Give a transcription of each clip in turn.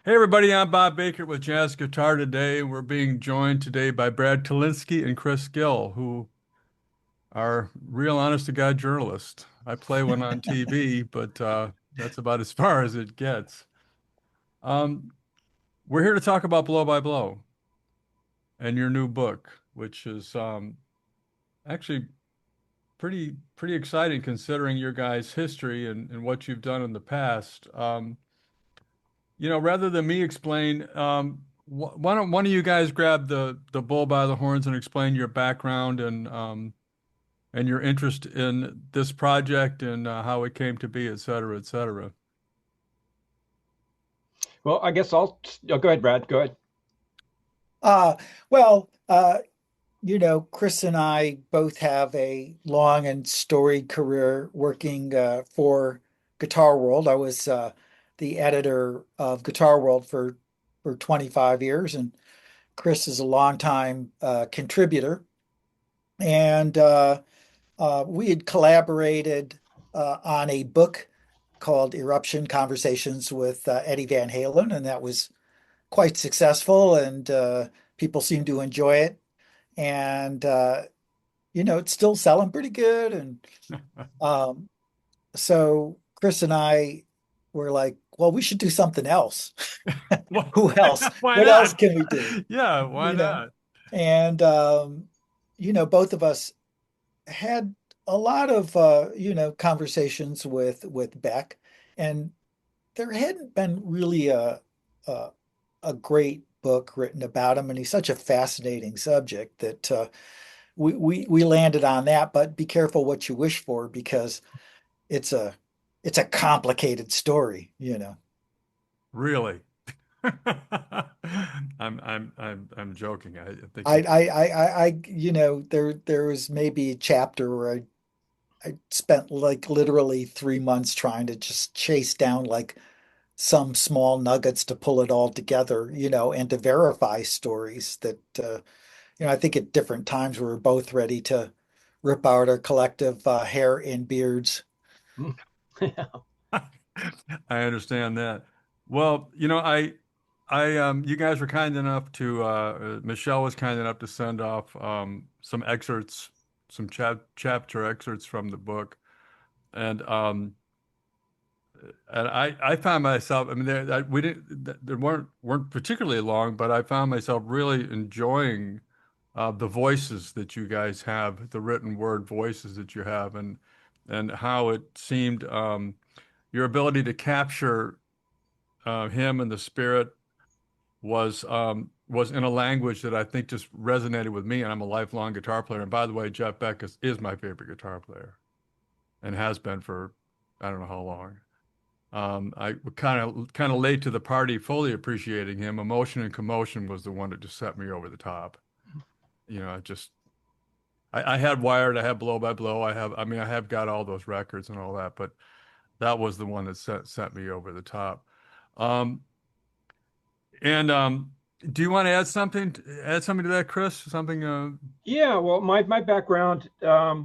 Hey everybody, I'm Bob Bakert with Jazz Guitar today. We're being joined today by Brad Tolinski and Chris Gill, who are real honest to God journalists. I play one on TV, but that's about as far as it gets. Um, we're here to talk about Blow by Blow and your new book, which is actually pretty exciting considering your guys' history and what you've done in the past. Rather than me explain, why don't one of you guys grab the bull by the horns and explain your background and your interest in this project and how it came to be, et cetera, et cetera. Well, I guess I'll go ahead, Brad. Go ahead. Uh, well, Chris and I both have a long and storied career working for Guitar World. I was the editor of Guitar World for 25 years, and Chris is a longtime contributor. And we had collaborated on a book called Eruption Conversations with Eddie Van Halen, and that was quite successful, and people seem to enjoy it. And it's still selling pretty good. And um, so Chris and I were like, well, we should do something else. Why Who else? why What else not? can we do? Yeah, why You know? not? And both of us had a lot of conversations with Beck, and there hadn't been really a a great book written about him, and he's such a fascinating subject that we landed on that. But be careful what you wish for, because it's a it's a complicated story. Really? I'm joking. I think There was maybe a chapter where I spent like literally 3 months trying to just chase down like some small nuggets to pull it all together, and to verify stories that, I think at different times we were both ready to rip out our collective hair and beards. I understand that. Well, you guys were kind enough to Michelle was kind enough to send off some excerpts, some chapter excerpts from the book, and I found myself. I mean, we didn't they weren't particularly long, but I found myself really enjoying the voices that you guys have, the written word voices that you have, and how it seemed your ability to capture him and the spirit was in a language that I think just resonated with me. And I'm a lifelong guitar player. And by the way, Jeff Beck is my favorite guitar player and has been for I don't know how long. I kind of late to the party, fully appreciating him. Emotion and Commotion was the one that just set me over the top. I had Wired, I had Blow by Blow, I have got all those records and all that, but that was the one that set me over the top. Um, and do you want to add something to that, Chris? Something? Yeah, well, my background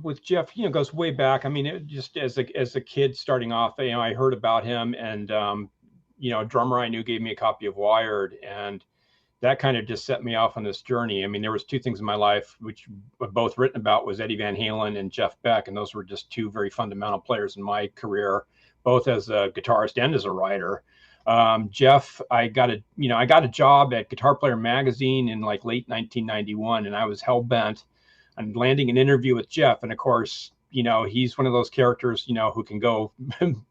with Jeff, goes way back. I mean, it just as a kid starting off, I heard about him, and a drummer I knew gave me a copy of Wired, and that kind of just set me off on this journey. I mean, there was two things in my life which were both written about, was Eddie Van Halen and Jeff Beck, and those were just two very fundamental players in my career, both as a guitarist and as a writer. Jeff, I got a job at Guitar Player magazine in like late 1991, and I was hell bent on landing an interview with Jeff. And of course, he's one of those characters, who can go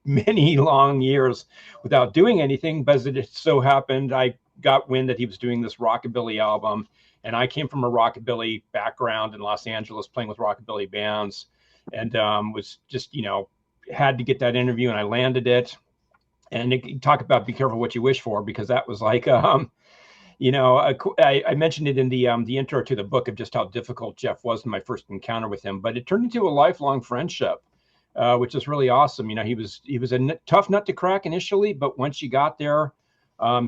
many long years without doing anything. But as it so happened, I got wind that he was doing this rockabilly album, and I came from a rockabilly background in Los Angeles, playing with rockabilly bands, and was just, had to get that interview, and I landed it. And talk about be careful what you wish for, because that was like, I mentioned it in the intro to the book of just how difficult Jeff was in my first encounter with him, but it turned into a lifelong friendship, which is really awesome. He was a tough nut to crack initially, but once you got there,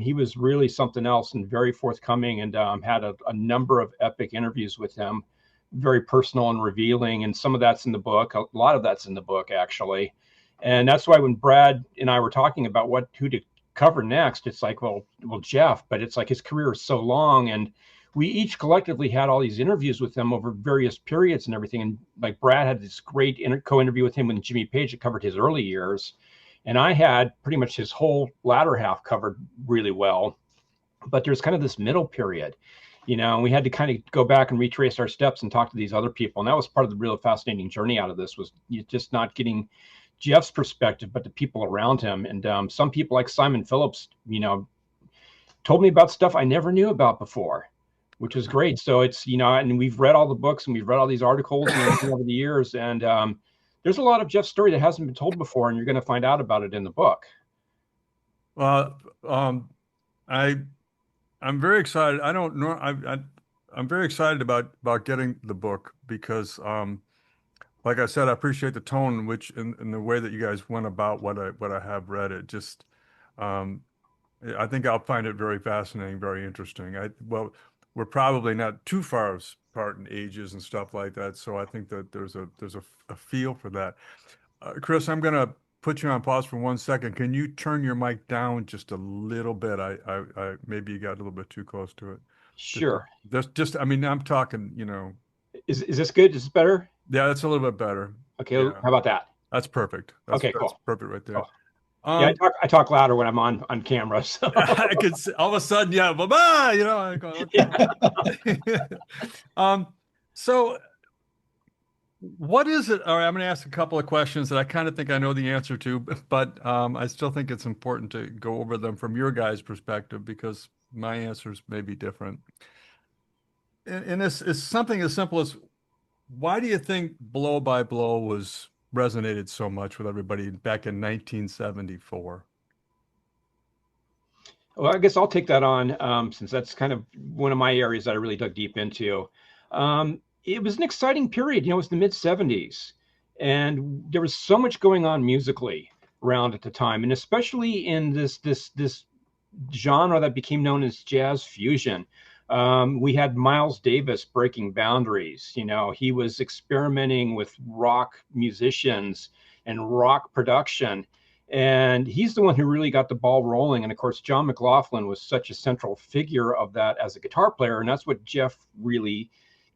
he was really something else and very forthcoming, and had a number of epic interviews with him, very personal and revealing. And some of that's in the book. A lot of that's in the book, actually. And that's why when Brad and I were talking about who to cover next? It's like, well, Jeff, but it's like his career is so long, and we each collectively had all these interviews with him over various periods and everything. And like Brad had this great co-interview with him with Jimmy Page that covered his early years, and I had pretty much his whole latter half covered really well. But there's kind of this middle period, and we had to kind of go back and retrace our steps and talk to these other people. And that was part of the real fascinating journey out of this, was just not getting Jeff's perspective, but the people around him. And some people like Simon Phillips, told me about stuff I never knew about before, which was great. So it's, and we've read all the books and we've read all these articles over the years. And there's a lot of Jeff's story that hasn't been told before, and you're going to find out about it in the book. Well, I'm very excited. I don't know. I'm very excited about getting the book because, like I said, I appreciate the tone in which in the way that you guys went about what I have read. It just, I think I'll find it very fascinating, very interesting. Well, we're probably not too far apart in ages and stuff like that, so I think that there's a feel for that. Chris, I'm gonna put you on pause for 1 second. Can you turn your mic down just a little bit? I maybe you got a little bit too close to it. Sure. Just I mean, I'm talking, Is this good? Is this better? Yeah, that's a little bit better. Okay, Yeah. how about that? That's perfect. Okay, That's cool. perfect right there. Cool. Yeah, I talk louder when I'm on camera. So I could see, all of a sudden, yeah, bye-bye, I go, okay. So what is it? All right, I'm going to ask a couple of questions that I kind of think I know the answer to, but I still think it's important to go over them from your guys' perspective because my answers may be different. And this is something as simple as, why do you think Blow by Blow resonated so much with everybody back in 1974? Well, I guess I'll take that on since that's kind of one of my areas that I really dug deep into. It was an exciting period. It was the mid 70s, and there was so much going on musically around at the time, and especially in this genre that became known as jazz fusion. We had Miles Davis breaking boundaries. He was experimenting with rock musicians and rock production. And he's the one who really got the ball rolling. And of course, John McLaughlin was such a central figure of that as a guitar player. And that's what Jeff really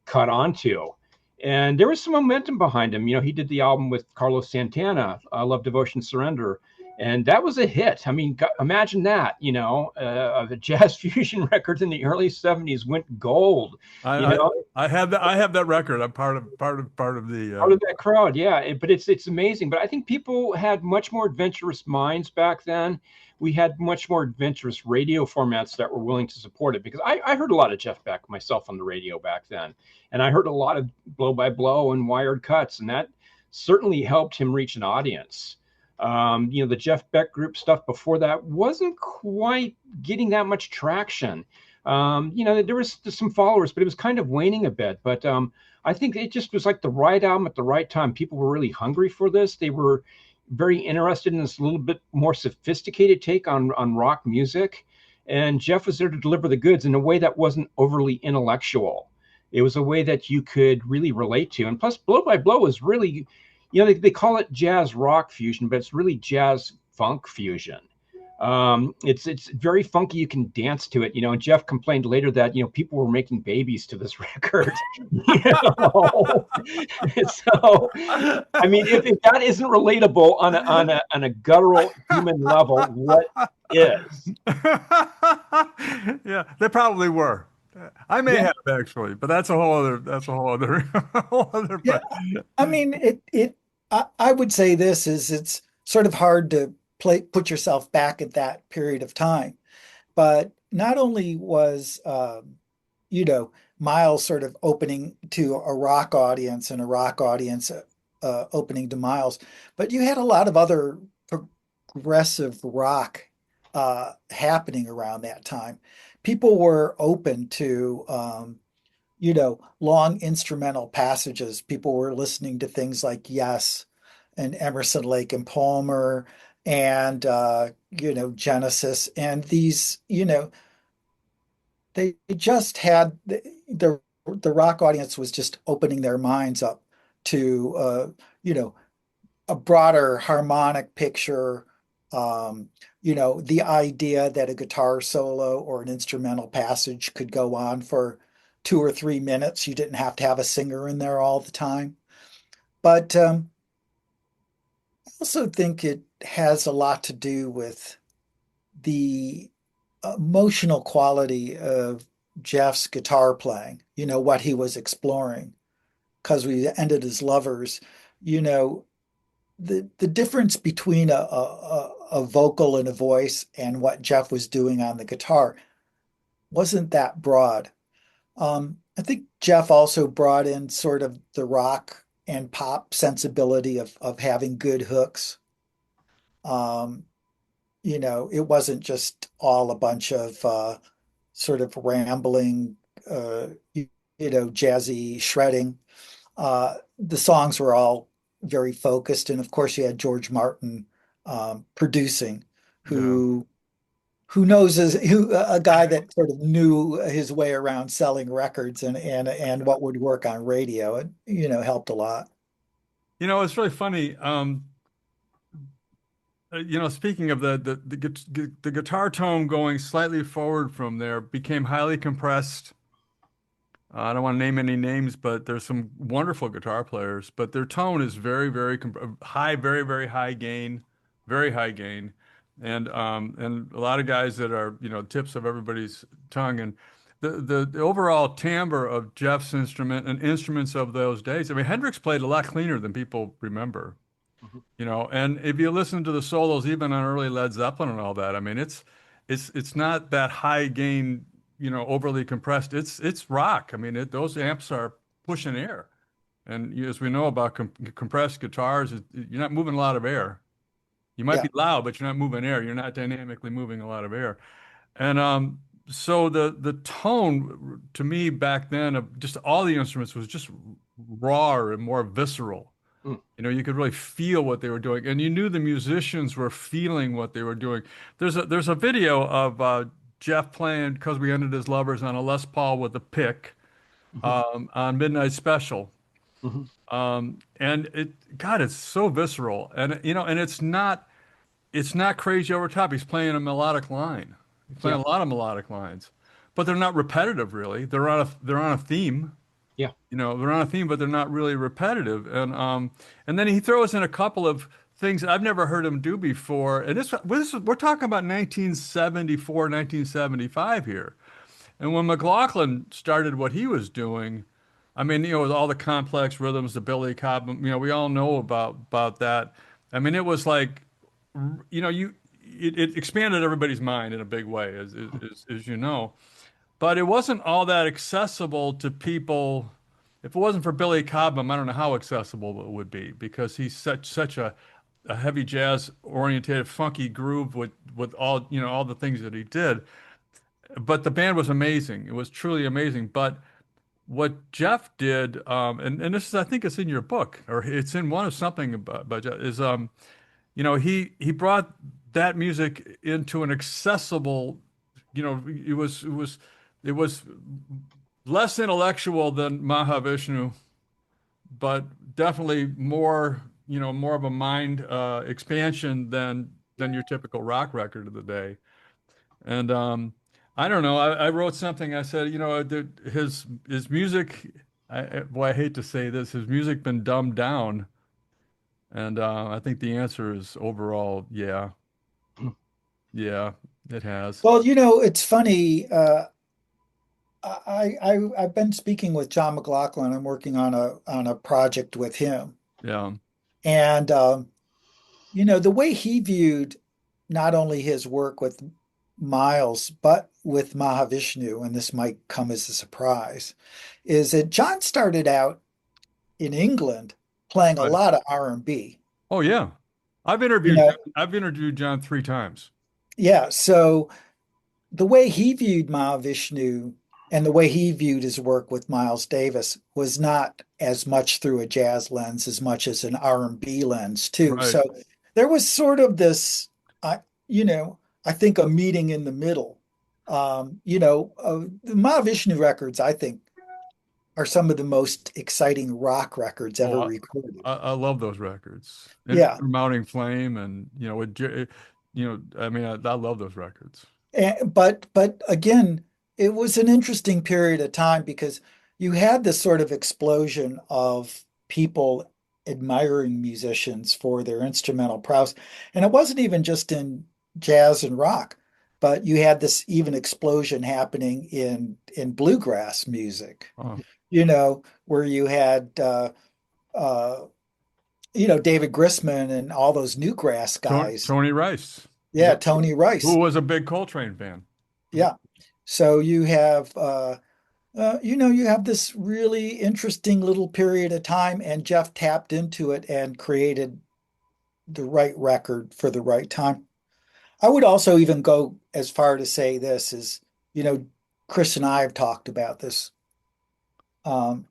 caught on to. And there was some momentum behind him. He did the album with Carlos Santana, Love, Devotion, Surrender. And that was a hit. I mean, imagine that, the jazz fusion records in the early 70s went gold. I have that record. I'm part of the part of that crowd. Yeah. But it's amazing. But I think people had much more adventurous minds back then. We had much more adventurous radio formats that were willing to support it, because I heard a lot of Jeff Beck myself on the radio back then. And I heard a lot of Blow by Blow and Wired Cuts, and that certainly helped him reach an audience. The Jeff Beck group stuff before that wasn't quite getting that much traction. There was some followers, but it was kind of waning a bit. But I think it just was like the right album at the right time. People were really hungry for this. They were very interested in this little bit more sophisticated take on rock music. And Jeff was there to deliver the goods in a way that wasn't overly intellectual. It was a way that you could really relate to. And plus, Blow by Blow was really, they call it jazz rock fusion, but it's really jazz funk fusion. It's very funky. You can dance to it. And Jeff complained later that, people were making babies to this record. So, I mean, if that isn't relatable on a guttural human level, what is? Yeah, they probably were. I may have actually, but that's a whole other yeah. I mean, I would say it's sort of hard to put yourself back at that period of time. But not only was Miles sort of opening to a rock audience and a rock audience opening to Miles, but you had a lot of other progressive rock happening around that time. People were open to long instrumental passages. People were listening to things like Yes and Emerson, Lake and Palmer and Genesis, and these, they just had the rock audience was just opening their minds up to a broader harmonic picture, Um, the idea that a guitar solo or an instrumental passage could go on for 2 or 3 minutes. You didn't have to have a singer in there all the time. But I also think it has a lot to do with the emotional quality of Jeff's guitar playing, what he was exploring, because we ended as lovers, you know, the difference between a vocal and a voice and what Jeff was doing on the guitar wasn't that broad. I think Jeff also brought in sort of the rock and pop sensibility of having good hooks. Um, it wasn't just all a bunch of sort of rambling, jazzy shredding. The songs were all very focused, and of course, you had George Martin producing, Yeah. who knows is who a guy that sort of knew his way around selling records and what would work on radio. It helped a lot. It's really funny. Speaking of the guitar tone going slightly forward from there became highly compressed. I don't want to name any names, but there's some wonderful guitar players, but their tone is very, very high, very, very high gain, very high gain, and a lot of guys that are tips of everybody's tongue, and the overall timbre of Jeff's instrument and instruments of those days. I mean, Hendrix played a lot cleaner than people remember. Mhm. And if you listen to the solos, even on early Led Zeppelin and all that, I mean, it's not that high gain, overly compressed. It's rock. I mean, those amps are pushing air, and as we know about compressed guitars, you're not moving a lot of air. You might Yeah, be loud, but you're not moving air. You're not dynamically moving a lot of air. And so the tone to me back then of just all the instruments was just raw and more visceral. Mm. You could really feel what they were doing, and you knew the musicians were feeling what they were doing. There's a video of Jeff playing "Because We Ended as Lovers" on a Les Paul with a pick Mhm. on Midnight Special, Mhm. and God, it's so visceral, and it's not crazy over top. He's playing a melodic line. He's Yeah. playing a lot of melodic lines, but they're not repetitive really. They're on a theme. Yeah. They're on a theme, but they're not really repetitive. And then he throws in a couple of things I've never heard him do before. And we're talking about 1974, 1975 here. And when McLaughlin started what he was doing, I mean, with all the complex rhythms, the Billy Cobb, we all know about that. I mean, it was like, it expanded everybody's mind in a big way, as you know. But it wasn't all that accessible to people. If it wasn't for Billy Cobham, I don't know how accessible it would be because he's such a heavy jazz oriented, funky groove with all the things that he did. But the band was amazing. It was truly amazing. But what Jeff did, and this is I think it's in your book or it's in one of something about Jeff, is he brought that music into an accessible, it was less intellectual than Mahavishnu, but definitely more of a mind expansion than your typical rock record of the day. And I don't know. I wrote something. I said, his music. Boy, I hate to say this. His music been dumbed down, and I think the answer is overall, yeah, yeah, it has. well, it's funny. I've been speaking with John McLaughlin. I'm working on a project with him, Yeah. and the way he viewed not only his work with Miles, but with Mahavishnu, and this might come as a surprise, is that John started out in England playing a Right. lot of R&B. Oh yeah. I've You interviewed know, John, I've interviewed John 3 times. yeah. So the way he viewed Mahavishnu and the way he viewed his work with Miles Davis was not as much through a jazz lens as much as an R&B lens too. Right. So there was sort of this, you know, I think a meeting in the middle. The Mahavishnu records, I think, are some of the most exciting rock records Oh, ever I, recorded. I, I love those records. Yeah, Mounting Flame and with I mean, I love those records. But again, it was an interesting period of time because you had this sort of explosion of people admiring musicians for their instrumental prowess. And it wasn't even just in jazz and rock, but you had this even explosion happening in bluegrass music, Oh, where you had uh, David Grisman and all those newgrass guys. Tony Rice, Yeah, Tony who Rice. was a big Coltrane fan. Yeah. So you have you have this really interesting little period of time, and Jeff tapped into it and created the right record for the right time. I would also even go as far to say this is, Chris and I have talked about this, um,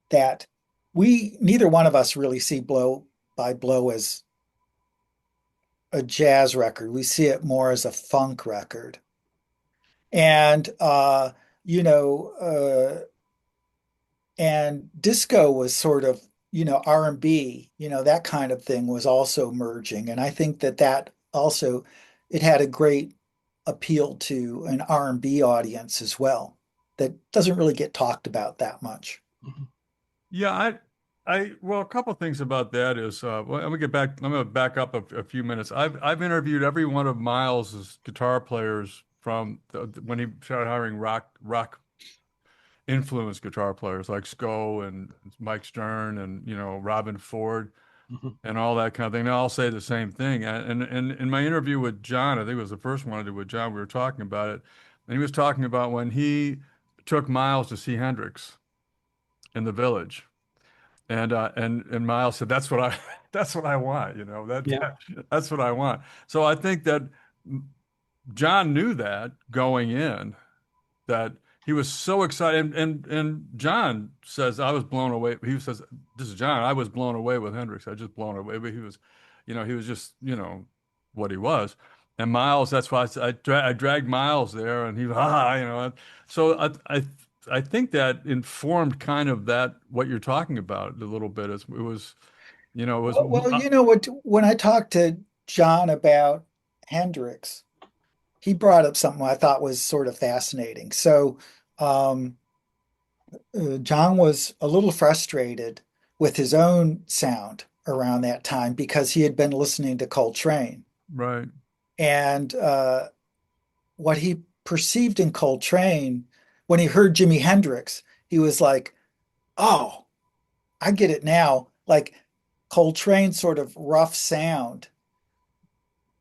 that we neither one of us really see Blow by Blow as a jazz record. We see it more as a funk record. And you know, and disco was sort of, R&B, that kind of thing was also merging. And I think that also it had a great appeal to an R&B audience as well that doesn't really get talked about that much. Yeah, well, a couple of things about that is, well, let me get back. I'm going to back up a few minutes. I've interviewed every one of Miles's guitar players from when he started hiring rock influenced guitar players like Sco and Mike Stern and Robin Ford Mhm. and all that kind of thing. They all say the same thing. And in my interview with John, I think it was the first one I did with John, we were talking about it, and he was talking about when he took Miles to see Hendrix in the Village. And Miles said, "That's what I, that's what I want. Yeah. That's what I want." So I think that John knew that going in, that he was so excited. And John says, "I was blown away." He says, "This is John. I was blown away with Hendrix. I was just blown away." But he was just what he was. And Miles, that's why I dragged Miles there, and he, So I think that informed kind of that what you're talking about a little bit. It was Well, you know what, when I talked to John about Hendrix, he brought up something I thought was sort of fascinating. So, um, John was a little frustrated with his own sound around that time because he had been listening to Coltrane. right, And what he perceived in Coltrane, when he heard Jimi Hendrix, he was like, oh, I get it now. Like Coltrane's sort of rough sound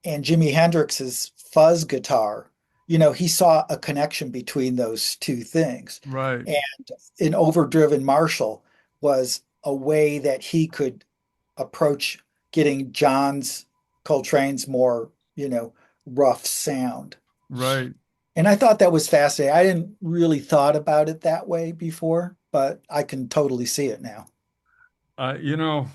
and Jimi Hendrix's fuzz guitar, he saw a connection between those two things. right, And an overdriven Marshall was a way that he could approach getting John's Coltrane's more, rough sound. right. And I thought that was fascinating. I didn't really thought about it that way before, but I can totally see it now. Uh, you know,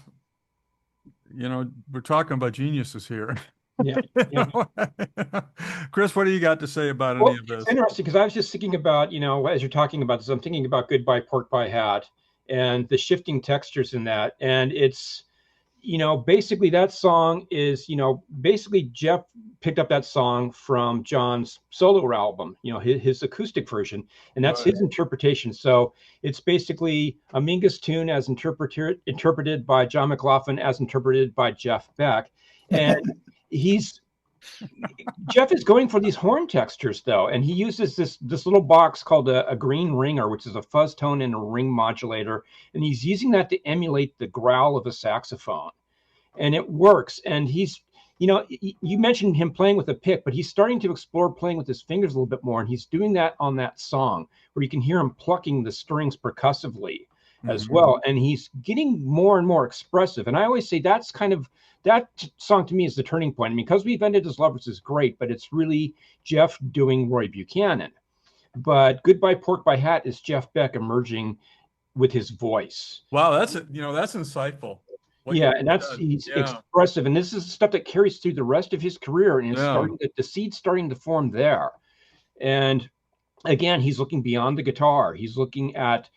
we're talking about geniuses here. Yeah. You Yeah. Chris, what do you got to say about any Well, of it's this? interesting because I was just thinking about, as you're talking about this, I'm thinking about Goodbye Pork Pie Hat and the shifting textures in that. And it's, basically that song is, basically Jeff picked up that song from John's solo album, his acoustic version, and that's Right. his interpretation. So it's basically a Mingus tune as interpreted by John McLaughlin, as interpreted by Jeff Beck. And he's Jeff is going for these horn textures though, and he uses this little box called a green ringer, which is a fuzz tone and a ring modulator, and he's using that to emulate the growl of a saxophone, and it works. And you mentioned him playing with a pick, but he's starting to explore playing with his fingers a little bit more, and he's doing that on that song where you can hear him plucking the strings percussively as Mhm. well, and he's getting more and more expressive. And I always say that's kind of that song to me is the turning point. I mean, because We've Ended as Lovers is great, but it's really Jeff doing Roy Buchanan. But Goodbye Pork Pie Hat is Jeff Beck emerging with his voice. Wow, that's insightful. What you Yeah, and said. he's Yeah, expressive, and this is stuff that carries through the rest of his career, and is yeah, starting the seed's starting to form there. And again, he's looking beyond the guitar. He's looking at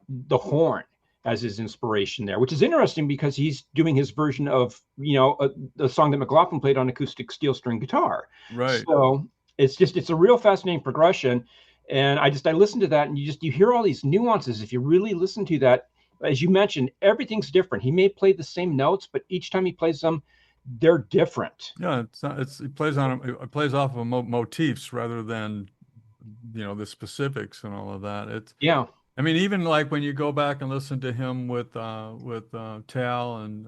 the horn, as his inspiration there, which is interesting because he's doing his version of, the song that McLaughlin played on acoustic steel string guitar. Right. So it's a real fascinating progression. And I listened to that, and you hear all these nuances. If you really listen to that, as you mentioned, everything's different. He may play the same notes, but each time he plays them, they're different. Yeah, it's not, it's it plays off of motifs rather than the specifics and all of that. It's Yeah, I mean, even like when you go back and listen to him with Tal and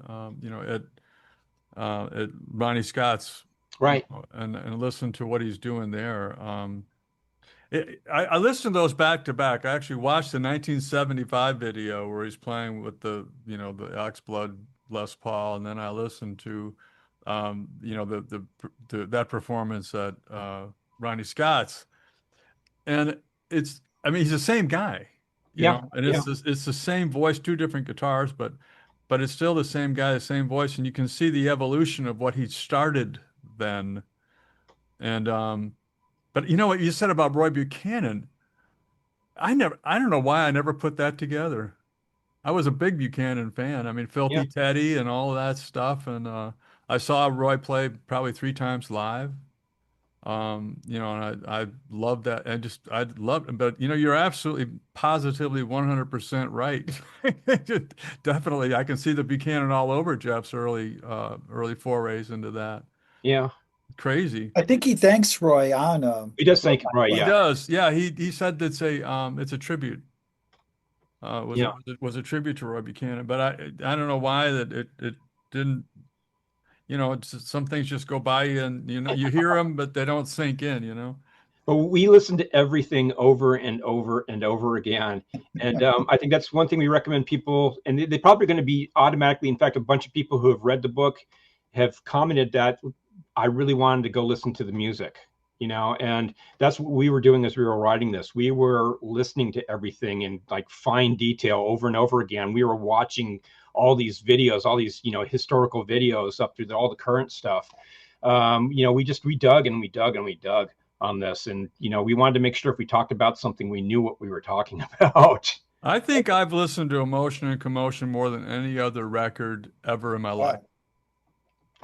at Ronnie Scott's, right. and listen to what he's doing there. I listened to those back to back. I actually watched the 1975 video where he's playing with the Oxblood Les Paul, and then I listened to that performance at Ronnie Scott's, and I mean he's the same guy, Yeah, and yeah, it's the same voice, two different guitars, but it's still the same guy, the same voice, and you can see the evolution of what he started then, and but you know what you said about Roy Buchanan. I don't know why I never put that together. I was a big Buchanan fan. I mean, yeah. Filthy Teddy and all of that stuff. And I saw Roy play probably 3 times live. And I loved that. I loved it. But, you're absolutely positively 100% right. Definitely. I can see the Buchanan all over Jeff's early forays into that. Yeah. Crazy. I think he thanks Roy on He does think right. He Yeah, does. Yeah. He said it's a tribute. yeah. Was a tribute to Roy Buchanan, but I don't know why that it didn't. Some things just go by you, and you hear them, but they don't sink in. But we listen to everything over and over and over again. And I think that's one thing we recommend people, and they're probably going to be automatically, in fact, a bunch of people who have read the book have commented that I really wanted to go listen to the music, and that's what we were doing as we were writing this. We were listening to everything in like fine detail over and over again. We were watching all these videos, all these, historical videos up through all the current stuff. We dug and we dug and we dug on this, and we wanted to make sure if we talked about something we knew what we were talking about. I think I've listened to Emotion and Commotion more than any other record ever in my life.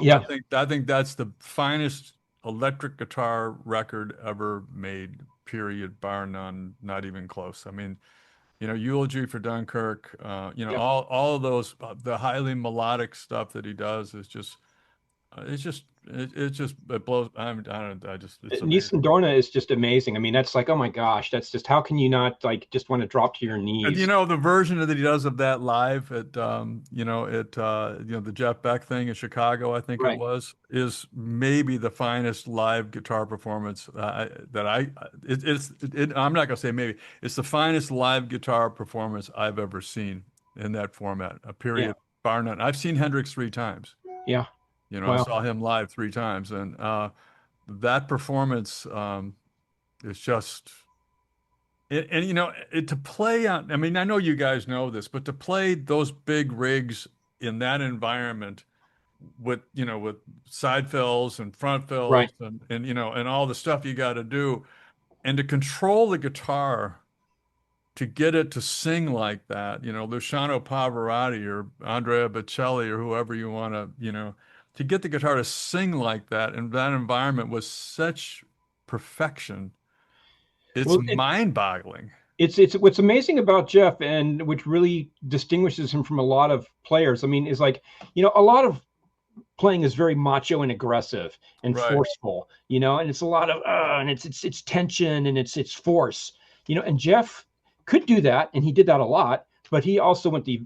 Yeah, I think that's the finest electric guitar record ever made, period, bar none, not even close. I mean, Eulogy for Dunkirk, yeah. all of those, the highly melodic stuff that he does is just, it blows. I don't, I just, it's amazing. Nissan Dorna is just amazing. I mean, that's like, oh my gosh, that's just, how can you not like just want to drop to your And knees? the version that he does of that live at, the Jeff Beck thing in Chicago, I think it Right. was, is maybe the finest live guitar performance I'm not gonna say maybe, it's the finest live guitar performance I've ever seen in that format, a Yeah. period, bar none. I've seen Hendrix 3 times. Yeah. I Well, saw him live 3 times, and that performance is just. To play on, I mean, I know you guys know this, but to play those big rigs in that environment with side fills and front fills right. and all the stuff you got to do, and to control the guitar to get it to sing like that, Luciano Pavarotti or Andrea Bocelli or whoever you want to get the guitar to sing like that in that environment was such perfection. It's Well, mind-boggling. it's what's amazing about Jeff, and which really distinguishes him from a lot of players. I mean, is like, a lot of playing is very macho and aggressive and Right. forceful, and it's a lot of and it's tension and it's force, and Jeff could do that, and he did that a lot, but he also went the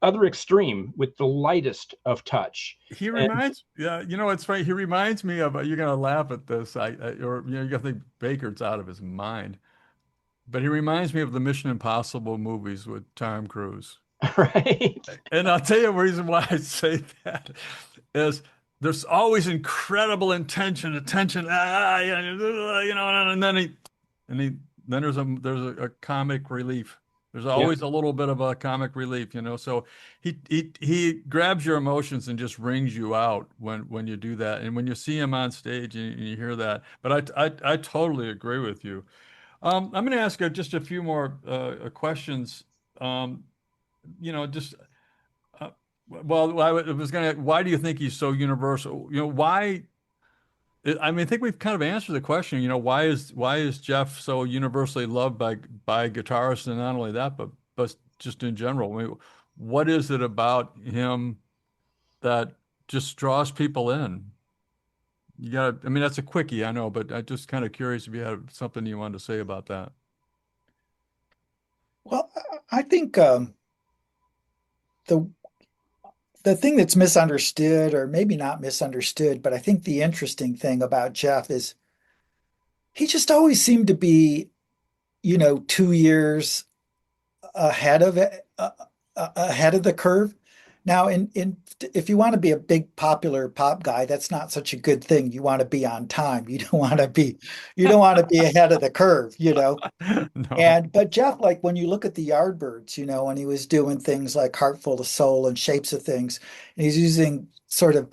other extreme with the lightest of touch. And Yeah, it's funny. He reminds me of, you're gonna laugh at this. Or you're gonna think Bakert's out of his mind, but he reminds me of the Mission Impossible movies with Tom Cruise. right. And I'll tell you the reason why I say that is there's always incredible attention, and then there's a comic relief. There's Yeah. always a little bit of a comic relief. So he grabs your emotions and just wrings you out when you do that. And when you see him on stage and you hear that. But I totally agree with you. I'm going to ask just a few more questions. Um, just uh, well, I was gonna. Why do you think he's so universal? Why? I mean, I think we've kind of answered the question. Why is Jeff so universally loved by guitarists, and not only that, but just in general. I mean, what is it about him that just draws people in? I mean, that's a quickie, I know, but I'm just kind of curious if you had something you wanted to say about that. Well, I think the the thing that's misunderstood, or maybe not misunderstood, but I think the interesting thing about Jeff is he just always seemed to be, 2 years ahead of it, ahead of the curve. Now, in if you want to be a big popular pop guy, that's not such a good thing. You want to be on time. You don't want to be ahead of the curve. No. But Jeff, like when you look at the Yardbirds, when he was doing things like Heartful of Soul and Shapes of Things, and he's using sort of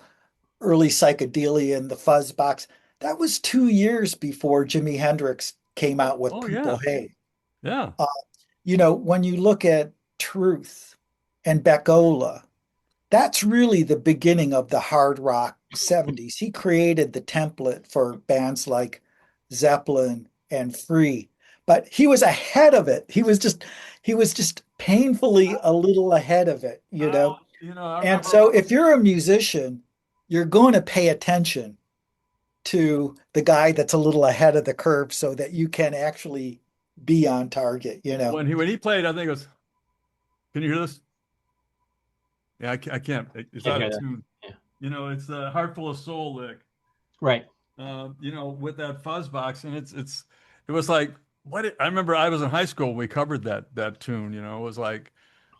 early psychedelia in the fuzz box, that was 2 years before Jimi Hendrix came out with Oh Purple yeah. Haze. Yeah. Uh, when you look at Truth and Beckola, that's really the beginning of the hard rock 70s. He created the template for bands like Zeppelin and Free, but he was ahead of it. He was just painfully a little ahead of it. I And remember. so if you're a musician, you're going to pay attention to the guy that's a little ahead of the curve so that you can actually be on target. When he played, I think it was. Can you hear this? Yeah, I can't. It's Can't out hear of that. tune. Yeah. It's a Heart Full of Soul lick. Right. With that fuzz box, and it was like I remember I was in high school when we covered that tune. It was like,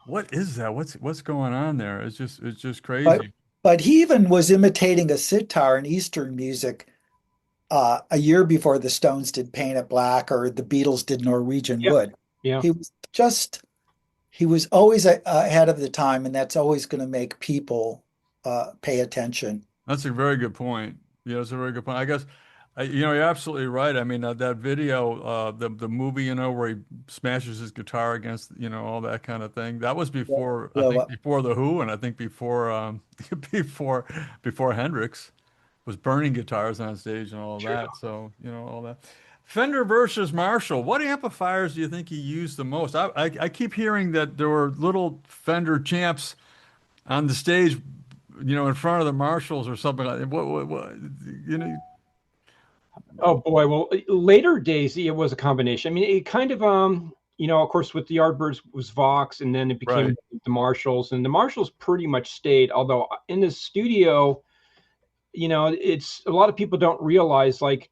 what is that? What's going on there? It's just But crazy. but he even was imitating a sitar in Eastern music a year before the Stones did Paint It Black or the Beatles did Norwegian Yeah. Wood. Yeah. He was just he was always ahead of the time, and that's always going to make people pay attention. That's a very good point. Yeah, it's a very good point. I guess, you're absolutely right. I mean, that video, the movie, where he smashes his guitar against, all that kind of thing. That was before, I Blow think, up. before the Who, and I think before, before, before Hendrix was burning guitars on stage and all of True. that. So, all that. Fender versus Marshall. What amplifiers do you think he used the most? I keep hearing that there were little Fender champs on the stage, in front of the marshals or something like that. What, you know, Oh boy. Well, later days it was a combination. I mean, it kind of of course, with the Yardbirds was Vox, and then it became right. the Marshalls, and the Marshalls pretty much stayed. Although in the studio, it's a lot of people don't realize, like,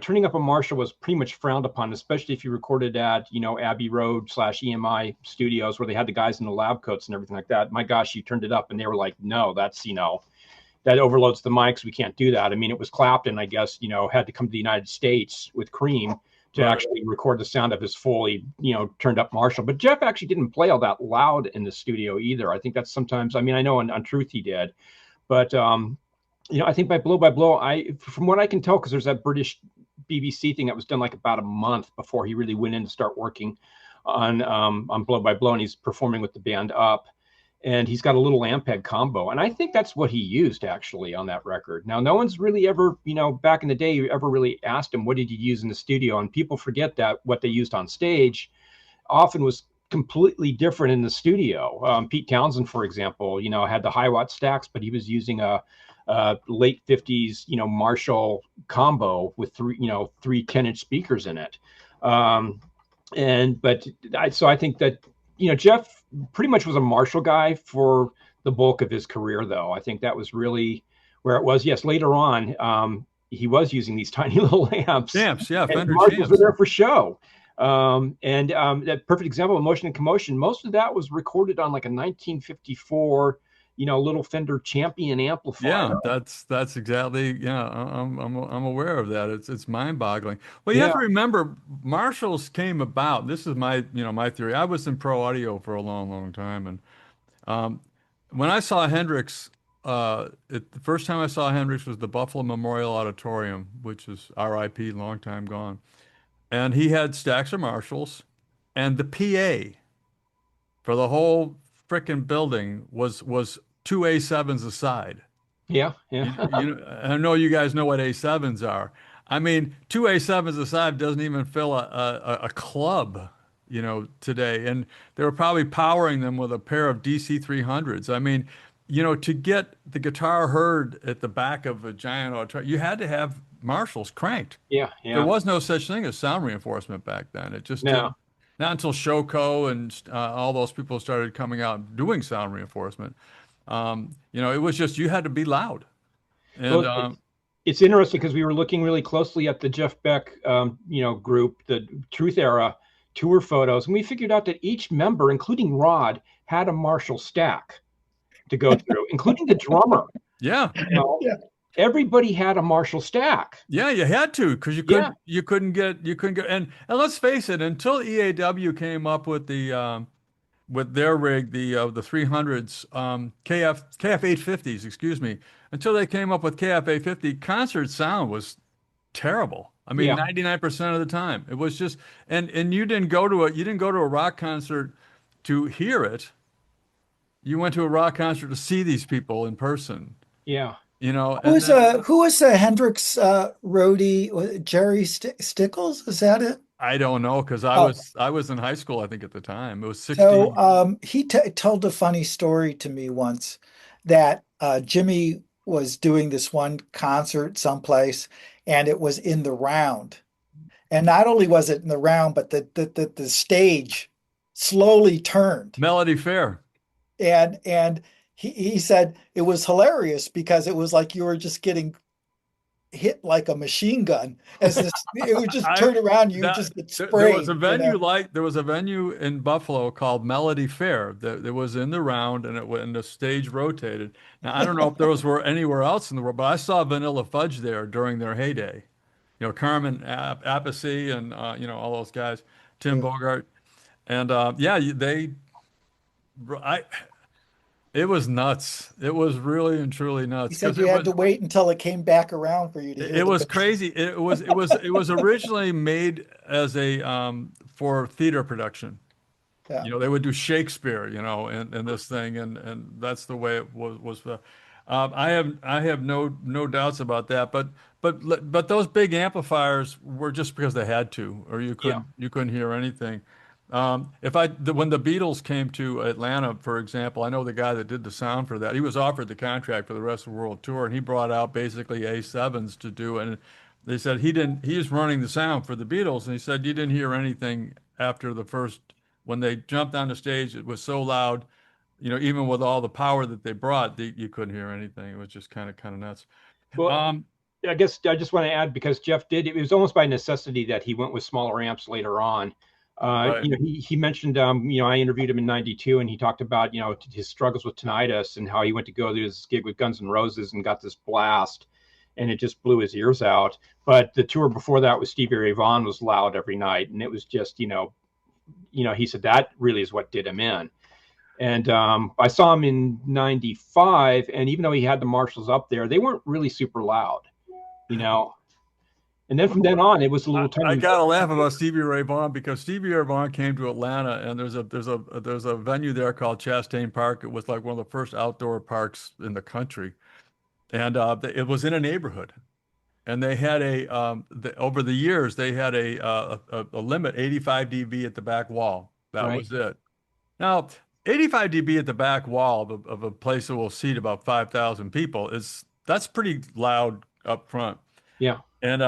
turning up a Marshall was pretty much frowned upon, especially if you recorded at, Abbey Road / EMI studios where they had the guys in the lab coats and everything like that. My gosh, you turned it up and they were like, no, that's, that overloads the mics. We can't do that. I mean, it was Clapton, I guess, had to come to the United States with Cream to Right. actually record the sound of his fully, turned up Marshall. But Jeff actually didn't play all that loud in the studio either. I think that's sometimes, I mean, I know on Truth he did, but I think by blow, from what I can tell, because there's that British BBC thing that was done like about a month before he really went in to start working on Blow by Blow, and he's performing with the band Up, and he's got a little Ampeg combo, and I think that's what he used actually on that record. Now, no one's really ever, back in the day, ever really asked him what did you use in the studio, and people forget that what they used on stage often was completely different in the studio. Pete Townsend, for example, had the high watt stacks, but he was using a late 50s, Marshall combo with three 10-inch speakers in it. So I think that, Jeff pretty much was a Marshall guy for the bulk of his career, though. I think that was really where it was. Yes, later on, he was using these tiny little amps, Champs, yeah, and Fender Marshalls were champs. there for show. That perfect example of Motion and Commotion, most of that was recorded on like a 1954, little Fender Champion amplifier. Yeah, that's exactly. Yeah, I'm aware of that. It's mind-boggling. Well, you have Yeah. to remember, Marshalls came about. This is my theory. I was in pro audio for a long, long time, and um, when I saw Hendrix, the first time I saw Hendrix was the Buffalo Memorial Auditorium, which is RIP, long time gone. And he had stacks of Marshalls, and the PA for the whole frickin' building was two A7s aside. Yeah, yeah, I know you guys know what A7s are. I mean, two A7s aside doesn't even fill a club, today. And they were probably powering them with a pair of DC 300s. I mean, to get the guitar heard at the back of a giant auditorium, you had to have Marshalls cranked. yeah, There yeah. was no such thing as sound reinforcement back then. It just No. didn't. Not until Shoko and all those people started coming out and doing sound reinforcement. It was just you had to be loud. And Well, it's interesting because we were looking really closely at the Jeff Beck, group, the Truth Era tour photos, and we figured out that each member, including Rod, had a Marshall stack to go through, including the drummer. yeah, You know, Yeah. everybody had a Marshall stack. yeah, you had to because Yeah, you couldn't get and let's face it, until EAW came up with with their rig, the 300s, KF 850s, excuse me, until they came up with KF 850, concert sound was terrible. I mean, yeah. 99% of the time. It was just and you didn't go to a rock concert to hear it. You went to a rock concert to see these people in person, Yeah. and then Who was the Hendrix roadie? Was it Jerry Stickles? Is that it? I don't know because Oh, I was in high school, I think at the time. It was so 60. he t told a funny story to me once that Jimmy was doing this one concert someplace, and it was in the round. And not only was it in the round, but the stage slowly turned. Melody Fair. And he said it was hilarious because it was like you were just getting hit like a machine gun as this it would just I turn around, you would that just get there was sprayed, a there was a venue in Buffalo called Melody Fair that was in the round and the stage rotated. Now I don't know if those were anywhere else in the world, but I saw Vanilla Fudge there during their heyday. Carmen Appice and all those guys, Tim Yeah. Bogart, and yeah, I it was nuts. It was really and truly He nuts said because you had to wait until it came back around for you to hear it the was bass. crazy. It was originally made as a for theater production. Yeah. They would do Shakespeare, and this thing, and that's the way it was. I have no doubts about that, but those big amplifiers were just because they had to, or Yeah. you couldn't hear anything. When the Beatles came to Atlanta, for example, I know the guy that did the sound for that. He was offered the contract for the rest of the world tour, and he brought out basically A7s to do. And they said he didn't. He was running the sound for the Beatles, and he said you didn't hear anything after the first when they jumped on the stage. It was so loud, even with all the power that they brought, you couldn't hear anything. It was just kind of nuts. Well, Um, I guess I just want to add because Jeff did. It was almost by necessity that he went with smaller amps later on. right. He mentioned, I interviewed him in '92, and he talked about, his struggles with tinnitus and how he went to go to this gig with Guns N' Roses and got this blast, and it just blew his ears out. But the tour before that with Stevie Ray Vaughan was loud every night, and it was just, he said that really is what did him in. And I saw him in '95, and even though he had the Marshalls up there, they weren't really super loud, you know. And then from then on, it was a little I tiny. gotta laugh about Stevie Ray Vaughan because Stevie Ray Vaughan came to Atlanta and there's a venue there called Chastain Park. It was like one of the first outdoor parks in the country, and it was in a neighborhood. And they had over the years they had a limit 85 dB at the back wall. That Right? was it. Now 85 dB at the back wall of a place that will seat about 5,000 people is that's pretty loud up front. Yeah. And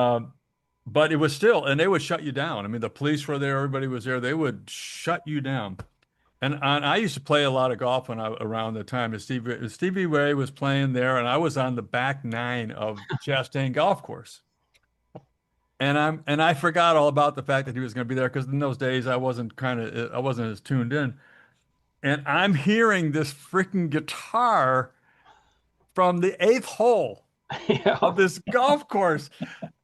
but it was still, and they would shut you down. I mean, the police were there, everybody was there. They would shut you down. And I used to play a lot of golf around the time that Stevie Ray was playing there, and I was on the back nine of Chastain Golf Course. And I forgot all about the fact that he was going to be there because in those days I wasn't as tuned in. And I'm hearing this freaking guitar from the eighth hole Yeah. of this golf course.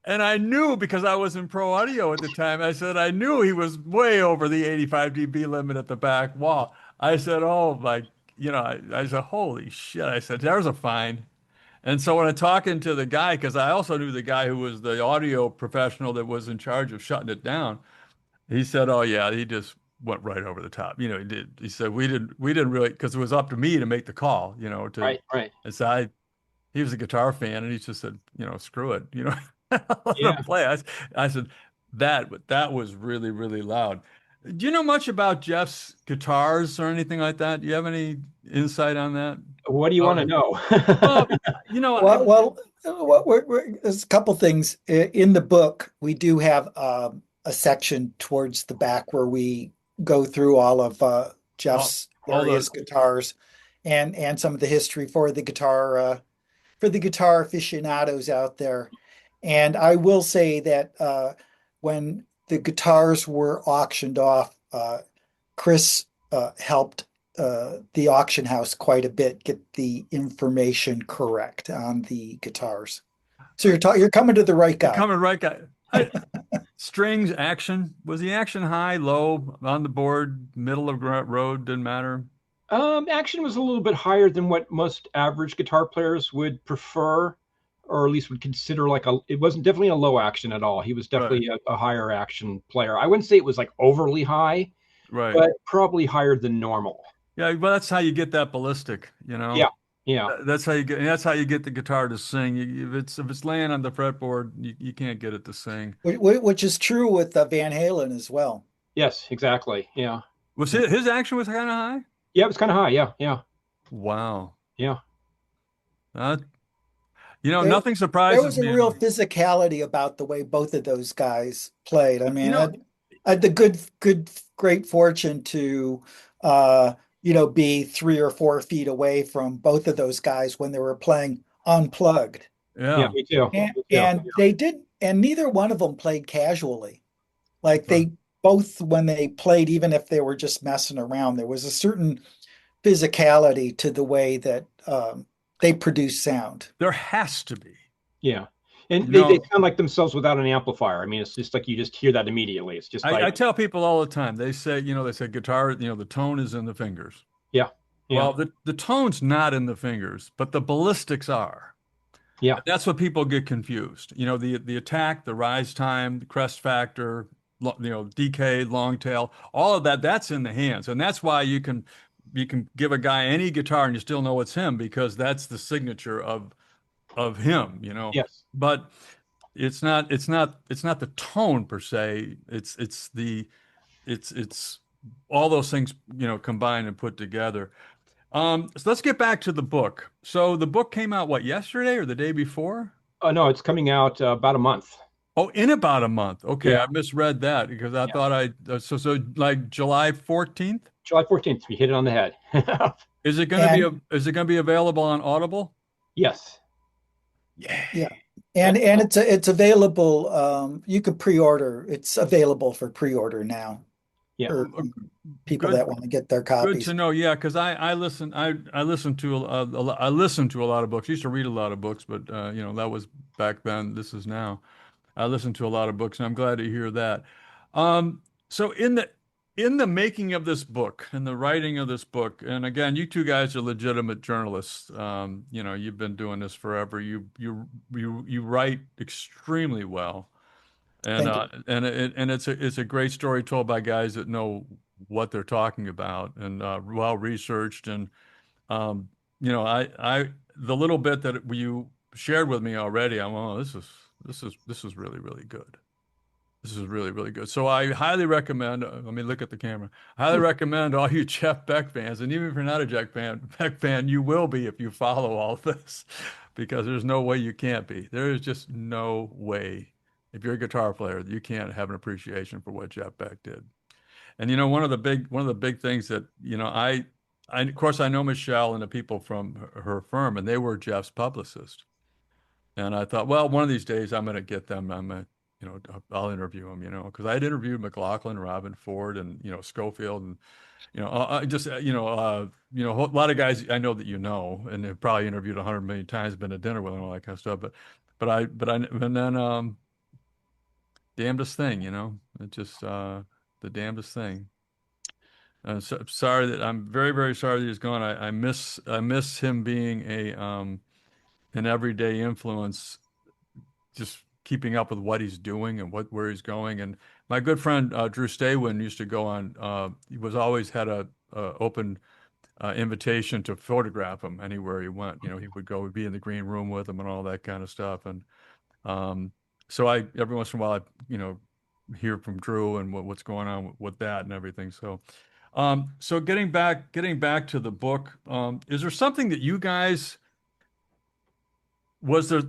And I knew because I was in pro audio at the time, I said, I knew he was way over the 85 dB limit at the back wall. I said, oh my, I said, holy shit. I said, there's a fine. And so when I'm talking to the guy, because I also knew the guy who was the audio professional that was in charge of shutting it down, he said, oh yeah, went right over the top. He did. He said we didn't really because it was up to me to make the call. To Right, right. and so he was a guitar fan and he just said, screw it, let him Yeah. play. I said that was really, really loud. Do you know much about Jeff's guitars or anything like that? Do you have any insight on that? What do you want to Oh, know? well, you know, I, There's a couple things in the book. We do have a section towards the back where we go through all of all, Jeff's all various the guitars and some of the history for the guitar aficionados out there. And I will say that when the guitars were auctioned off, Chris helped the auction house quite a bit get the information correct on the guitars. So you're coming to the right you're guy. coming right guy. Strings action, was the action high, low, on the board, middle of road, didn't matter. Action was a little bit higher than what most average guitar players would prefer, or at least would consider like it wasn't definitely a low action at all. He was Right, definitely a higher action player. I wouldn't say it was like overly high, right. but probably higher than normal. Yeah, but that's how you get that ballistic, Yeah, yeah, That's how you get the guitar to sing. If it's laying on the fretboard, you can't get it to sing. Which is true with Van Halen as well. yes, exactly. Yeah, Was yeah, his action was kind of high? yeah. It was kind of high. Yeah, yeah, Wow. yeah. Uh, There, nothing there surprises was a me. real physicality about the way both of those guys played. I You mean, know, I had the great fortune to, uh, be 3 or 4 feet away from both of those guys when they were playing unplugged. Yeah, yeah, me too. Me too. And they did, and neither one of them played casually. Like right. they both, when they played, even if they were just messing around, there was a certain physicality to the way that they produce sound. There has to be. Yeah. And You they know, sound like themselves without an amplifier. I mean, it's just like you just hear that immediately. It's just I like, tell people all the time. They say guitar. The tone is in the fingers. yeah, yeah, Well, the tone's not in the fingers, but the ballistics are. yeah. And that's what people get confused. The attack, the rise time, the crest factor, decay, long tail, all of that, that's in the hands. And that's why you can give a guy any guitar and you still know it's him because that's the signature of him. Yes. But it's not the tone per se. It's all those things, combined and put together. So let's get back to the book. So the book came out, what, yesterday or the day before? Oh, no, it's coming out about a month. Oh, in about a month. Okay, Yeah, I misread that because I yeah. thought so like July 14th. July 14th, we hit it on the head. And Is it going to be available on Audible? Yes. yeah, Yay. and it's available. You can pre-order. It's available for pre-order now Yeah. for people Good that want to get their good to copies. know. Yeah, because I listen to a lot of books. I used to read a lot of books, but that was back then. This is now. I listen to a lot of books, and I'm glad to hear that. So in the making of this book, in the writing of this book, and again, you two guys are legitimate journalists. You've been doing this forever. You write extremely well, and Thank uh, you. and it's a great story told by guys that know what they're talking about and well researched. And I the little bit that you shared with me already, I'm, oh, this is really, really good. This is really, really good. So I highly recommend, let me look at the camera. I highly recommend all you Jeff Beck fans, and even if you're not a Beck fan, you will be if you follow all this, because there's no way you can't be. There is just no way, if you're a guitar player, that you can't have an appreciation for what Jeff Beck did. And one of the big things that, of course I know Michelle and the people from her firm, and they were Jeff's publicist. And I thought, well, one of these days I'm going to get them. I'll interview them, because I had interviewed McLaughlin, Robin Ford, and Schofield, and I just a lot of guys I know that and have probably interviewed 100 million times, been to dinner with them, all that kind of stuff. And then damnedest thing, it just the damnedest thing. So, sorry that I'm very, very sorry that he's gone. I miss him being an everyday influence, just keeping up with what he's doing and where he's going. And my good friend Drew Staywin used to go on. He was always had a open invitation to photograph him anywhere he went. You know, he would go, would be in the green room with him and all that kind of stuff. And um, so I every once in a while I hear from Drew and what's going on with that and everything. So so getting back to the book, is there something that you guys was the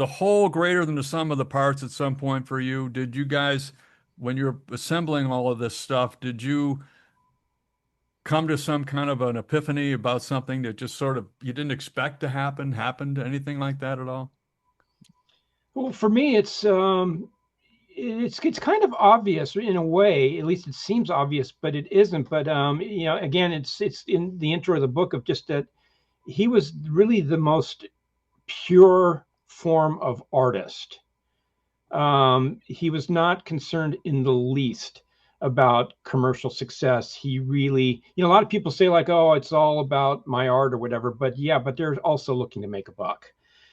whole greater than the sum of the parts at some point for you? Did you guys, when you're assembling all of this stuff, did you come to some kind of an epiphany about something that just sort of you didn't expect to happened, anything like that at all? Well, for me, it's kind of obvious in a way. At least it seems obvious, but it isn't. But again, it's in the intro of the book of just that he was really the most pure form of artist. He was not concerned in the least about commercial success. He really, a lot of people say like, oh, it's all about my art or whatever. But yeah, but they're also looking to make a buck.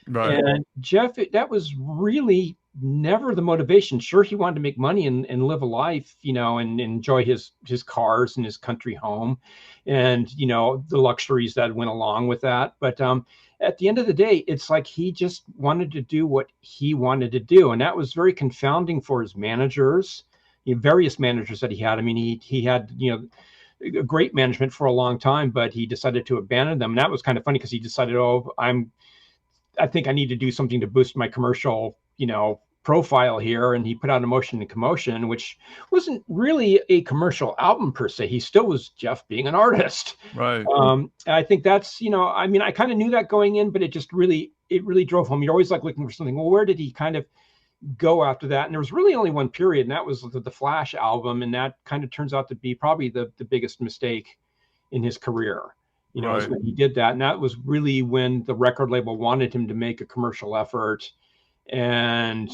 Right, And Jeff, that was really never the motivation. Sure, he wanted to make money and live a life, and enjoy his cars and his country home, and the luxuries that went along with that. But at the end of the day, it's like he just wanted to do what he wanted to do, and that was very confounding for his managers, various managers that he had. I mean, he had great management for a long time, but he decided to abandon them. And that was kind of funny because he decided, oh, I think I need to do something to boost my commercial, profile here. And he put out Emotion and Commotion, which wasn't really a commercial album per se. He still was Jeff being an artist. right, I think that's, I mean, I kind of knew that going in, but it really drove home. You're always like looking for something. Well, where did he kind of go after that? And there was really only one period, and that was the Flash album. And that kind of turns out to be probably the biggest mistake in his career. Is right. when he did that. And that was really when the record label wanted him to make a commercial effort. And,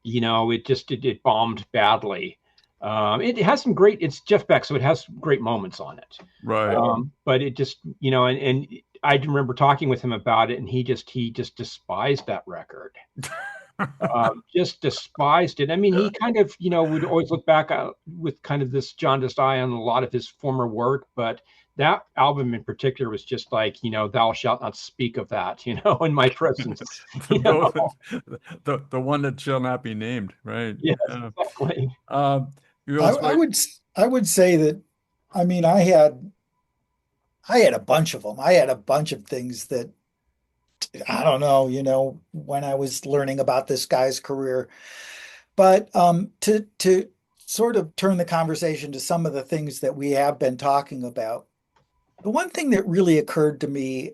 it bombed badly. It has some it's Jeff Beck, so it has great moments on it. Right. But it just, and I remember talking with him about it, and he just despised that record. Just despised it. I mean, he kind of, would always look back with kind of this jaundiced eye on a lot of his former work, but that album in particular was just like, thou shalt not speak of that, in my presence. The one that shall not be named, right? Yes, exactly. You I, also, I would I would say that, I mean, I had a bunch of them. I had a bunch of things that I don't know, when I was learning about this guy's career. But to sort of turn the conversation to some of the things that we have been talking about, the one thing that really occurred to me,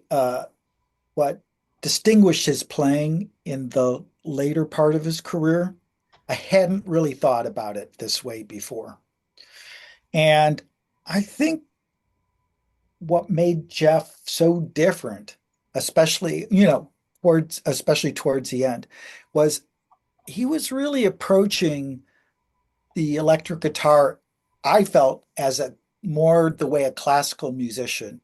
what distinguished his playing in the later part of his career, I hadn't really thought about it this way before. And I think what made Jeff so different, especially, especially towards the end, was he was really approaching the electric guitar, I felt, as a more the way a classical musician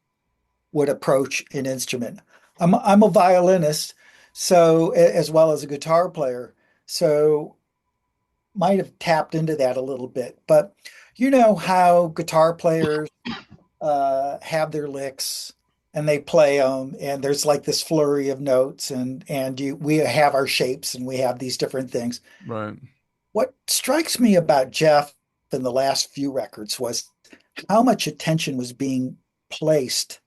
would approach an instrument. I'm a violinist, so as well as a guitar player, so might have tapped into that a little bit. But you know how guitar players have their licks and they play them, and there's like this flurry of notes, and we have our shapes and we have these different things. right, What strikes me about Jeff in the last few records was how much attention was being placed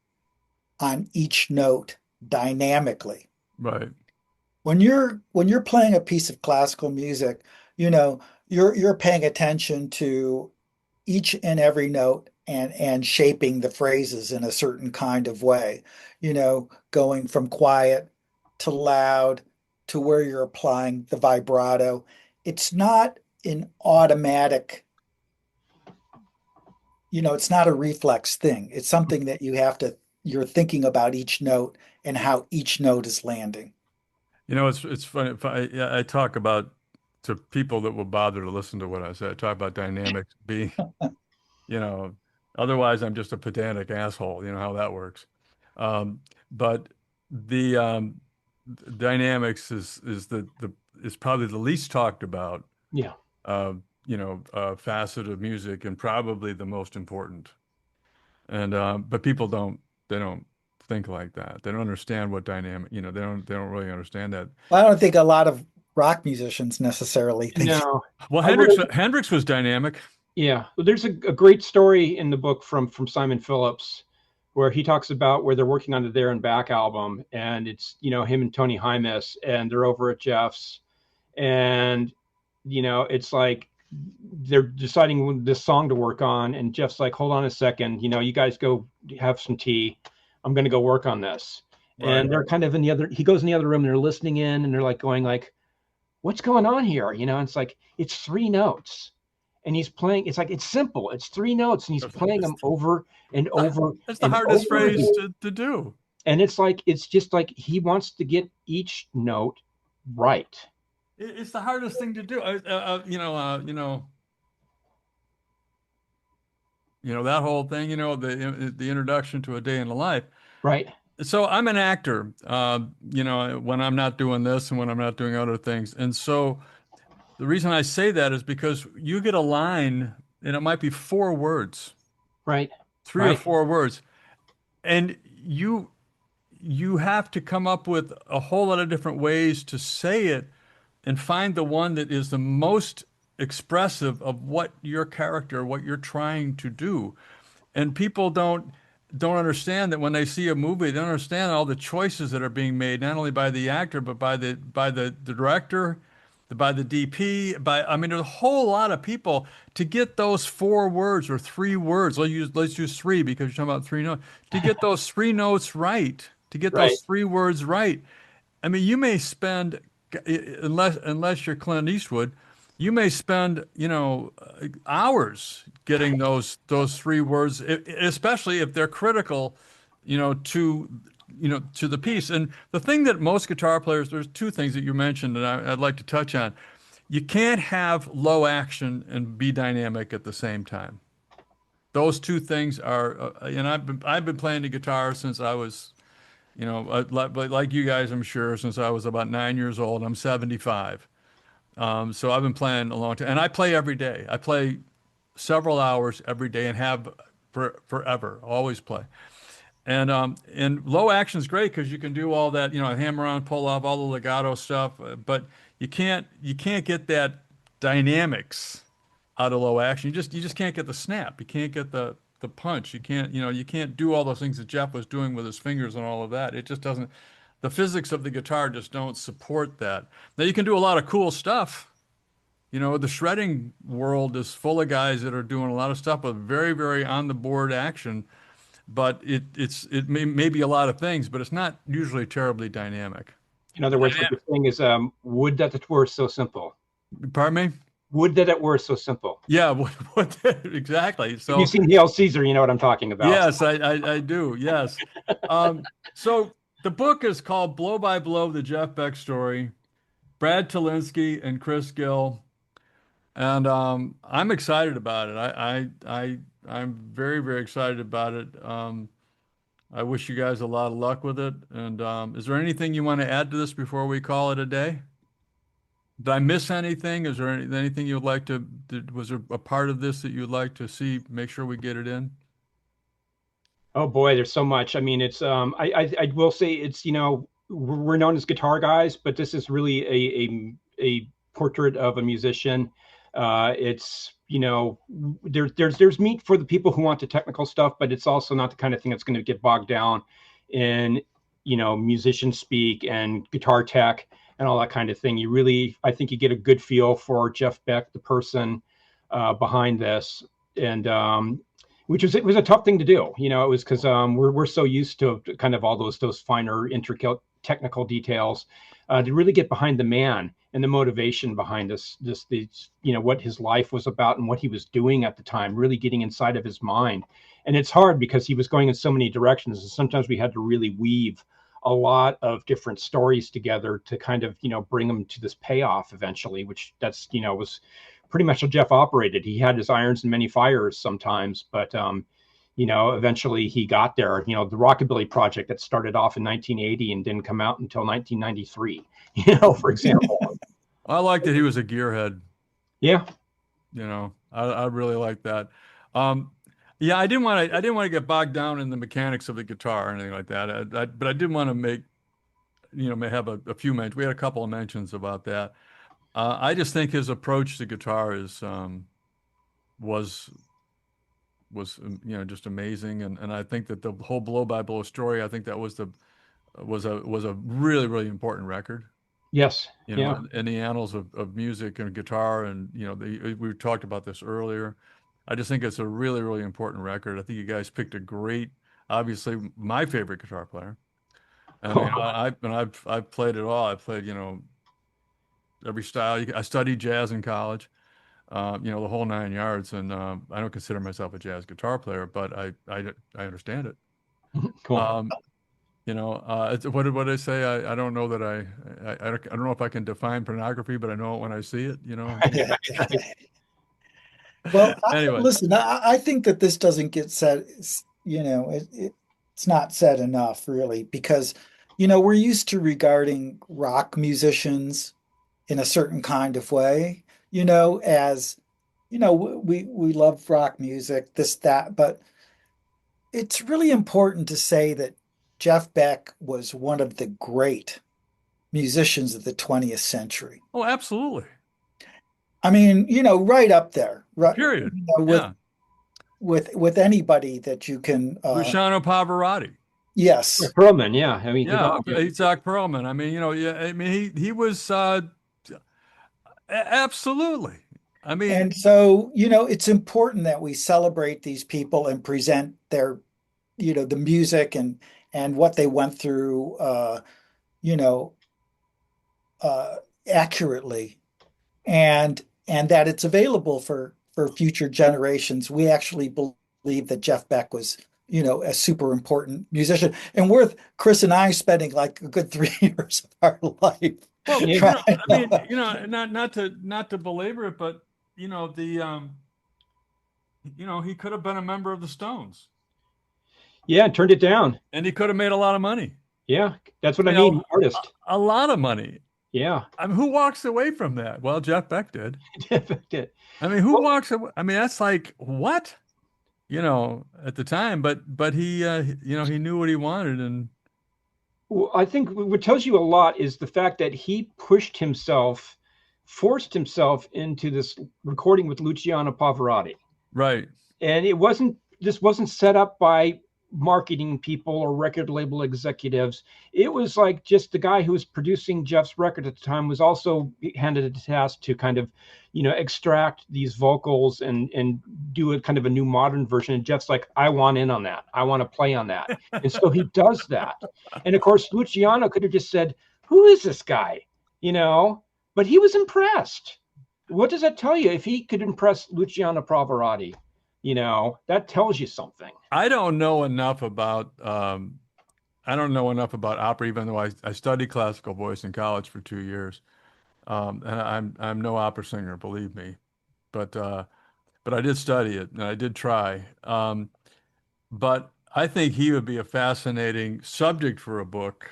on each note dynamically. right, When you're playing a piece of classical music, you're paying attention to each and every note and shaping the phrases in a certain kind of way, going from quiet to loud to where you're applying the vibrato. It's not an automatic, it's not a reflex thing. It's something that you're thinking about each note and how each note is landing. it's funny. If I talk about to people that will bother to listen to what I say. I talk about dynamics being, you know, otherwise I'm just a pedantic asshole. You know how that works. But the dynamics is is probably the least talked about Yeah. uh, facet of music and probably the most important. And but people don't think like that. They don't understand what dynamic, they don't really understand that. I don't think a lot of rock musicians necessarily think. No, Well, I would. Hendrix was dynamic. Yeah, well, there's a great story in the book from Simon Phillips where he talks about where they're working on the There and Back album, and it's him and Tony Hymas, and they're over at Jeff's, and it's like they're deciding this song to work on, and Jeff's like, hold on a second, you guys go have some tea. I'm going to go work on this. Right. And they're kind of he goes in the other room, and they're listening in, and they're like going like, what's going on here? And it's like, it's three notes. And he's playing, it's like, it's simple. It's three notes, and he's playing them over and over. That's the and hardest over phrase again. to do. And it's just like he wants to get each note right. It's the hardest thing to do. That whole thing. The introduction to A Day in the Life. Right. So I'm an actor. When I'm not doing this and when I'm not doing other things, and so the reason I say that is because you get a line and it might be four words, Right. three or Right. four words, and you have to come up with a whole lot of different ways to say it and find the one that is the most expressive of what your character, what you're trying to do. And people don't understand that when they see a movie, they don't understand all the choices that are being made, not only by the actor, but by the director, by the DP, I mean, there's a whole lot of people to get those four words or three words. Let's use three because you're talking about three notes. To get those three notes right, to get Right. those three words right. I mean, you may spend, unless you're Clint Eastwood, you may spend, hours getting those three words, especially if they're critical, to the piece. And the thing that most guitar players, there's two things that you mentioned that I'd like to touch on. You can't have low action and be dynamic at the same time. Those two things are, and I've been playing the guitar since I was, like you guys, I'm sure, since I was about 9 years old. I'm 75. So I've been playing a long time, and I play every day. I play several hours every day and have forever, always play. And low action is great because you can do all that, hammer on, pull off, all the legato stuff, but you can't get that dynamics out of low action. You just can't get the snap. You can't get the punch. You can't do all those things that Jeff was doing with his fingers and all of that. It just doesn't. The physics of the guitar just don't support that. Now you can do a lot of cool stuff. The shredding world is full of guys that are doing a lot of stuff with very, very on the board action, but it may be a lot of things, but it's not usually terribly dynamic. In other words, what you're saying is, would that it were so simple. Pardon me? Would that it were so simple. Yeah, what exactly. If So you've seen Hail Caesar, you know what I'm talking about. yes, I do. Yes. So the book is called Blow by Blow: The Jeff Beck Story. Brad Tolinski and Chris Gill, and I'm excited about it. I'm very, very excited about it. I wish you guys a lot of luck with it. And is there anything you want to add to this before we call it a day? Did I miss anything? Is there anything you'd like to, was there a part of this that you'd like to see, make sure we get it in? Oh boy, there's so much. I mean, it's I will say it's we're known as guitar guys, but this is really a portrait of a musician. It's there's meat for the people who want the technical stuff, but it's also not the kind of thing that's going to get bogged down in musician speak and guitar tech and all that kind of thing. I think you get a good feel for Jeff Beck, the person behind this, and it was a tough thing to do. It was because we're so used to kind of all those finer, intricate technical details to really get behind the man and the motivation behind this what his life was about and what he was doing at the time, really getting inside of his mind. And it's hard because he was going in so many directions, and sometimes we had to really weave a lot of different stories together to kind of bring them to this payoff eventually, which was pretty much how Jeff operated. He had his irons in many fires sometimes, but eventually he got there. The Rockabilly Project that started off in 1980 and didn't come out until 1993, for example. I like that he was a gearhead. Yeah. I really like that. Um, yeah, I didn't want to get bogged down in the mechanics of the guitar or anything like that. But I did want to may have a few mentions. We had a couple of mentions about that. I just think his approach to guitar was just amazing, and I think that the whole blow by blow story, I think that was a really really important record. Yes. Yeah. In the annals of music and guitar, and we talked about this earlier. I just think it's a really really important record. I think you guys picked a great, obviously my favorite guitar player, and I've played it all. I've played every style. I studied jazz in college. The whole nine yards. And I don't consider myself a jazz guitar player, but I understand it. Cool. What did I say? I don't know that I don't know if I can define pornography,. But I know it when I see it. Well, Anyway, listen, I think that this doesn't get said, it's not said enough, really, because, we're used to regarding rock musicians in a certain kind of way, as, we love rock music, this, that, but it's really important to say that Jeff Beck was one of the great musicians of the 20th century. oh, absolutely. I mean, right up there, right, Period. with Yeah. with anybody that you can Luciano Pavarotti. yes. Perlman, yeah. I mean, Yeah, yeah. Isaac Perlman. I mean, yeah. I mean, he was absolutely. I mean, And so, it's important that we celebrate these people and present their, the music and what they went through you know, uh accurately, and that it's available for future generations. We actually believe that Jeff Beck was, a super important musician and worth Chris and I spending like a good 3 years of our life well, Yeah. I mean, not to belabor it, but the he could have been a member of the Stones, Yeah, turned it down. and he could have made a lot of money. Yeah, that's what I I mean, mean. Artist. a lot of money. Yeah. I mean, who walks away from that? Well, Jeff Beck did. Did. I mean, who walks away? I mean, that's like what, at the time, but he knew what he wanted, and Well, I think what tells you a lot is the fact that he forced himself into this recording with Luciano Pavarotti. right. And this wasn't set up by marketing people or record label executives. It was like just the guy who was producing Jeff's record at the time was also handed a task to kind of, extract these vocals and do a kind of a new modern version. And Jeff's like, I want in on that. I want to play on that. And so he does that. And of course, Luciano could have just said, who is this guy? But he was impressed. What does that tell you? If he could impress Luciano Pavarotti, that tells you something. I don't know enough about opera, even though I studied classical voice in college for 2 years. And I'm no opera singer, believe me, but I did study it and I did try. But I think he would be a fascinating subject for a book.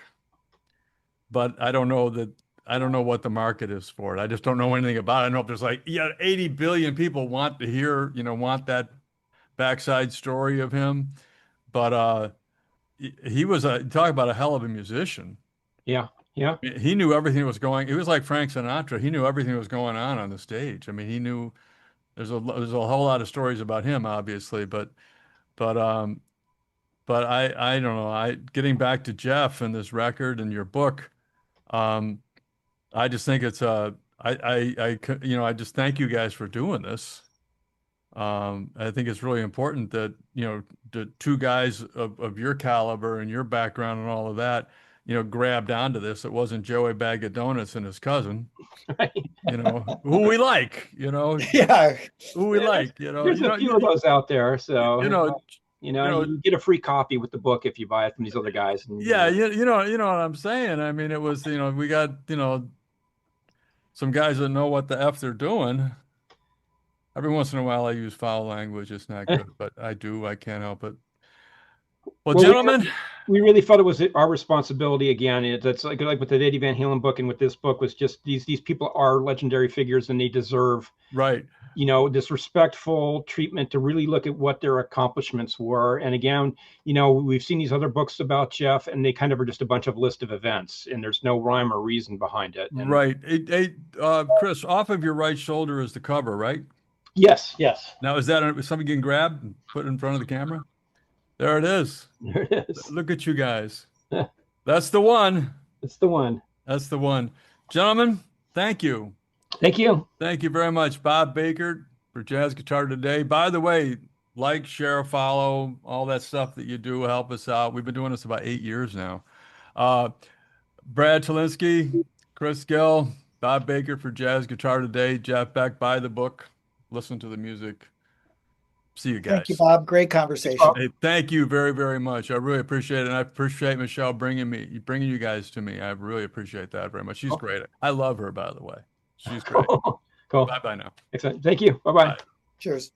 But I don't know what the market is for it. I just don't know anything about it. I don't know if there's like 80 billion people want to hear, want that backside story of him. But he was talk about a hell of a musician. Yeah. Yeah. He knew everything that was going. It was like Frank Sinatra. He knew everything that was going on the stage. I mean, he knew there's a whole lot of stories about him, obviously, but um, but I don't know. Getting back to Jeff and this record and your book, um, I just think it's I just thank you guys for doing this. I think it's really important that, the two guys of your caliber and your background and all of that, grabbed onto this. It wasn't Joey Bag of Donuts and his cousin, Right. who we like, Yeah. who we Yeah, like, there's a few of those out there. So, you know, you get a free copy with the book if you buy it from these other guys. And, yeah, you know what I'm saying? I mean, it was, we got, some guys that know what the F they're doing. Every once in a while I use foul language. It's not good, but I do. I can't help it. Well, gentlemen, we really felt it was our responsibility again. It's like with the Eddie Van Halen book and with this book was just these people are legendary figures and they deserve right. This respectful treatment to really look at what their accomplishments were. And again, we've seen these other books about Jeff and they kind of are just a bunch of list of events and there's no rhyme or reason behind it. And right. Chris, off of your right shoulder is the cover, right? Yes. Now, is that something you can grab and put in front of the camera? There it is. There it is. Look at you guys. That's the one. It's the one. That's the one. Gentlemen, thank you. Thank you. Thank you very much, Bob Bakert, for Jazz Guitar Today. By the way, like, share, follow, all that stuff that you do, help us out. We've been doing this about 8 years now. Brad Tolinski, Chris Gill, Bob Bakert for Jazz Guitar Today, Jeff Beck, buy the book, listen to the music. See you guys. Thank you, Bob. Great conversation. Hey, thank you very, very much. I really appreciate it. And I appreciate Michelle bringing you guys to me. I really appreciate that very much. She's great. I love her, by the way. She's great. Cool. Bye-bye now. Excellent. Thank you. Bye-bye. Cheers.